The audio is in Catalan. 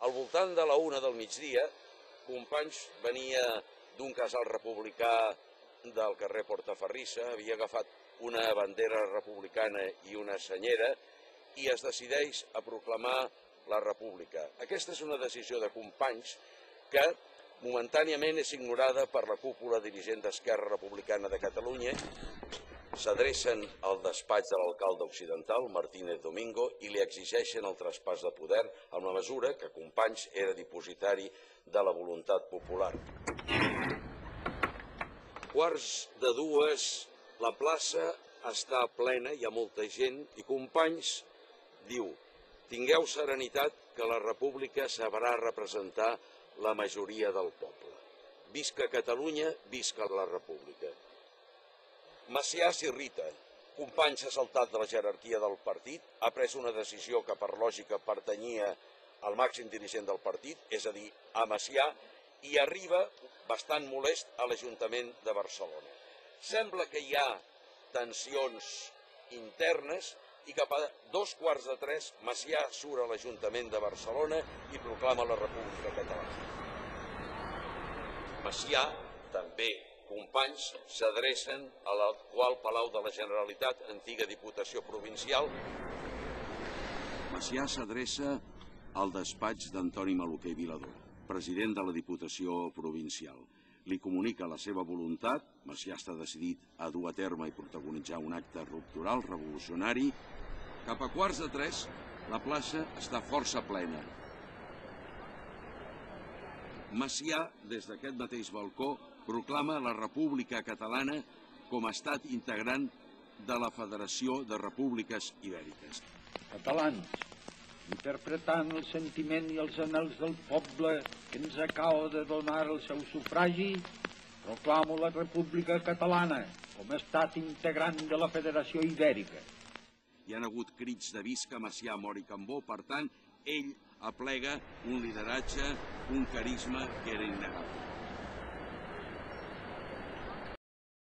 Al voltant de la 1 del migdia, Companys venia d'un casal republicà del carrer Portaferrissa, havia agafat una bandera republicana i una senyera i es decideix a proclamar la república. Aquesta és una decisió de Companys que momentàniament és ignorada per la cúpula dirigent d'Esquerra Republicana de Catalunya. S'adrecen al despatx de l'alcalde occidental, Martínez Domingo, i li exigeixen el traspàs de poder amb la mesura que Companys era dipositari de la voluntat popular. Quarts de 2, la plaça està plena, hi ha molta gent, i Companys diu: tingueu serenitat que la república sabrà representar la majoria del poble. Visca Catalunya, visca la república. Macià s'irrita. Companys s'ha saltat de la jerarquia del partit, ha pres una decisió que per lògica pertanyia al màxim dirigent del partit, és a dir, a Macià, i arriba bastant molest a l'Ajuntament de Barcelona. Sembla que hi ha tensions internes i cap a 2:15 Macià surt a l'Ajuntament de Barcelona i proclama la República Catalana. Macià, també Companys, s'adrecen a l'actual Palau de la Generalitat, antiga Diputació Provincial. Macià s'adreça al despatx d'Antoni Maluquer i Vilador, president de la Diputació Provincial. Li comunica la seva voluntat. Macià està decidit a dur a terme i protagonitzar un acte ruptural, revolucionari. Cap a 2:15, la plaça està força plena. Macià, des d'aquest mateix balcó, proclama la República Catalana com a estat integrant de la Federació de Repúbliques Ibèriques. Catalans, interpretant el sentiment i els anhels del poble que ens acaba de donar el seu sufragi, proclamo la República Catalana com a estat integrant de la Federació Ibèrica. Hi ha hagut crits de visca Macià, mort i Cambó, per tant, ell aplega un lideratge, un carisma que era innegable.